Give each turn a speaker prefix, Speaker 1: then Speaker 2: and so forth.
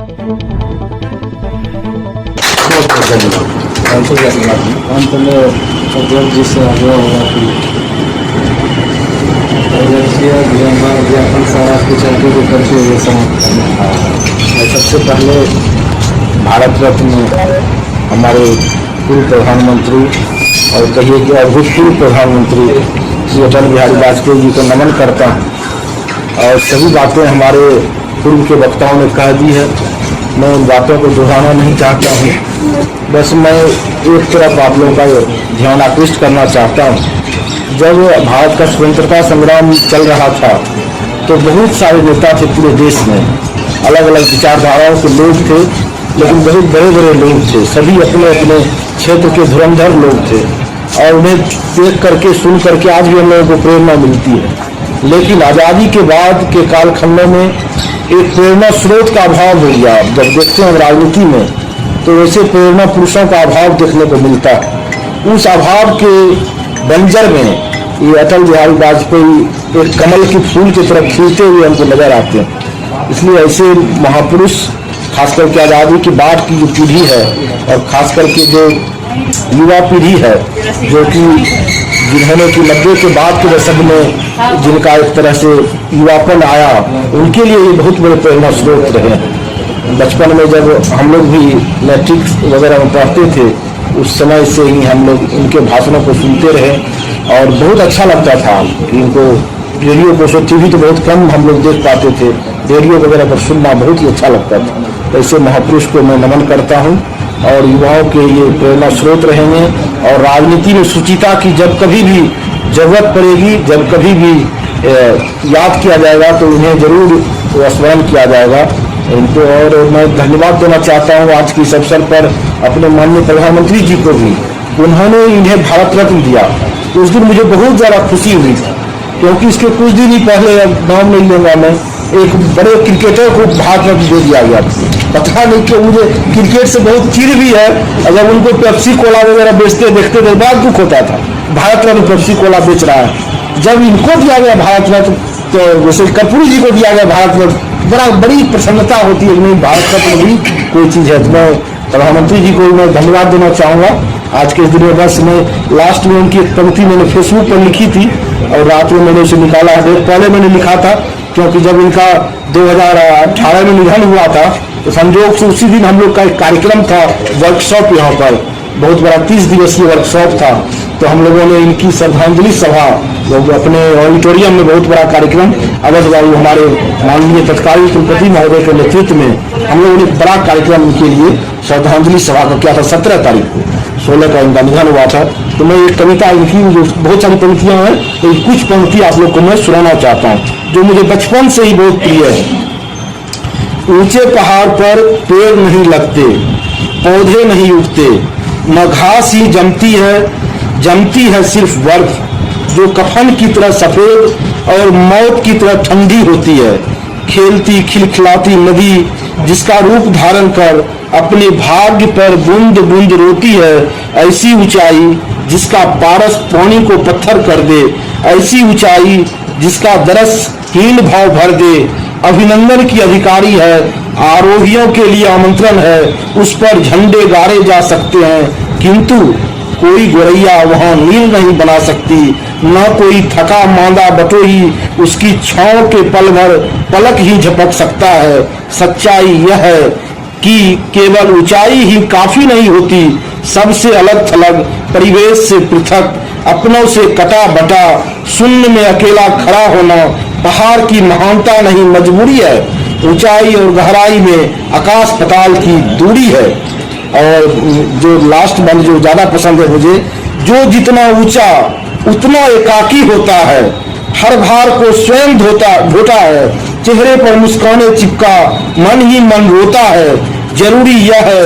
Speaker 1: सारा कुछ करके ये समाप्त करना था। सबसे पहले भारत रत्न हमारे पूर्व प्रधानमंत्री और कहिए कि अभूतपूर्व प्रधानमंत्री श्री अटल बिहारी वाजपेयी जी को नमन करता हूँ। और सभी बातें हमारे पूर्व के वक्ताओं ने कह दी है, मैं उन बातों को दोहराना नहीं चाहता हूँ। बस मैं एक तरफ आप लोगों का ध्यान आकृष्ट करना चाहता हूँ। जब भारत का स्वतंत्रता संग्राम चल रहा था तो बहुत सारे नेता थे पूरे देश में, अलग अलग विचारधाराओं के लोग थे, लेकिन बहुत बड़े बड़े लोग थे। सभी अपने अपने क्षेत्र के धुरंधर लोग थे और उन्हें देख करके सुन करके आज भी हम लोगों को प्रेरणा मिलती है। लेकिन आज़ादी के बाद के कालखंडों में एक प्रेरणा स्रोत का अभाव हो गया। जब देखते हैं राजनीति में तो वैसे प्रेरणा पुरुषों का अभाव देखने को मिलता है। उस अभाव के बंजर में ये अटल बिहारी वाजपेयी एक कमल की फूल की तरफ खिलते हुए हमको नजर आते हैं। इसलिए ऐसे महापुरुष खासकर के आज़ादी की बाद की जो पीढ़ी है और खासकर के जो युवा पीढ़ी है जो कि जिन्होंने कि 90 के बाद के दशक में जिनका एक तरह से युवापन आया, उनके लिए ये बहुत बड़े प्रेरणा स्रोत रहे हैं। बचपन में जब हम लोग भी मैट्रिक वगैरह में पढ़ते थे उस समय से ही हम लोग इनके भाषणों को सुनते रहे और बहुत अच्छा लगता था कि इनको रेडियो पर, टीवी तो बहुत कम हम लोग देख पाते थे, रेडियो वगैरह पर सुनना बहुत ही अच्छा लगता था। ऐसे महापुरुष को मैं नमन करता हूँ और युवाओं के ये प्रेरणा स्रोत रहेंगे। और राजनीति में शुचिता की जब कभी भी जरूरत पड़ेगी, जब कभी भी याद किया जाएगा तो उन्हें जरूर स्मरण किया जाएगा इनको। और मैं धन्यवाद देना चाहता हूँ आज के इस अवसर पर अपने माननीय प्रधानमंत्री जी को भी, उन्होंने इन्हें भारत रत्न दिया। तो उस दिन मुझे बहुत ज़्यादा खुशी हुई क्योंकि इसके कुछ दिन ही पहले, नाम नहीं लूँगा मैं, एक बड़े क्रिकेटर को भारत रत्न दे दिया गया। पता नहीं कि मुझे क्रिकेट से बहुत चिढ़ भी है, अगर उनको पेप्सी कोला वगैरह बेचते देखते तो बहुत दुख होता था। भारत रत्न पेप्सी कोला बेच रहा है, जब इनको दिया गया भारत रत्न तो जैसे कर्पूरी जी को दिया गया भारत रत्न, बड़ी प्रसन्नता होती है। नहीं, भारत रत्न भी कोई चीज़ है। तो मैं प्रधानमंत्री जी को मैं धन्यवाद देना चाहूँगा आज के इस दिन में। बस मैं लास्ट में उनकी एक पंक्ति मैंने फेसबुक पर लिखी थी और रात में मैंने उसे निकाला है। पहले मैंने लिखा था क्योंकि जब इनका 2018 में निधन हुआ था तो संयोग से उसी दिन हम लोग का एक कार्यक्रम था, वर्कशॉप, यहाँ पर बहुत बड़ा 30 दिवसीय वर्कशॉप था। तो हम लोगों ने इनकी श्रद्धांजलि सभा लोग अपने ऑडिटोरियम में बहुत बड़ा कार्यक्रम, अवध बाबू हमारे माननीय तत्कालीन कुलपति महोदय के नेतृत्व में हम लोगों ने एक बड़ा कार्यक्रम उनके लिए श्रद्धांजलि सभा का किया था। 17 तारीख को 16 का इनका निधन हुआ था। तो मैं एक कविता लिखी, जो बहुत सारी पंक्तियां हैं, तो कुछ पंक्ति आप लोग को मैं सुनाना चाहता हूँ जो मुझे बचपन से ही बहुत प्रिय है। ऊंचे पहाड़ पर पेड़ नहीं लगते, पौधे नहीं उगते, न घास ही जमती है सिर्फ बर्फ, जो कफन की तरह सफेद और मौत की तरह ठंडी होती है। खेलती खिलखिलाती नदी जिसका रूप धारण कर अपने भाग्य पर बूंद बूंद रोती है, ऐसी ऊंचाई जिसका पारस पानी को पत्थर कर दे, ऐसी ऊंचाई जिसका दरस हीन भाव भर दे। अभिनंदन की अधिकारी है, आरोहियों के लिए आमंत्रण है, उस पर झंडे गाड़े जा सकते हैं, किंतु कोई गोरैया वहां नील नहीं बना सकती, न कोई थका मांदा बटोही उसकी छांव के पल भर पलक ही झपक सकता है। सच्चाई यह है कि केवल ऊंचाई ही काफी नहीं होती, सबसे अलग थलग, परिवेश से पृथक, अपनों से कटा बटा, शून्य में अकेला खड़ा होना पहाड़ की महानता नहीं, मजबूरी है। ऊंचाई और गहराई में आकाश पताल की दूरी है। और जो लास्ट वाली जो ज्यादा पसंद है मुझे, जो जितना ऊंचा उतना एकाकी होता है, हर भार को स्वयं ढोता है, चेहरे पर मुस्काने चिपका मन ही मन रोता है। जरूरी यह है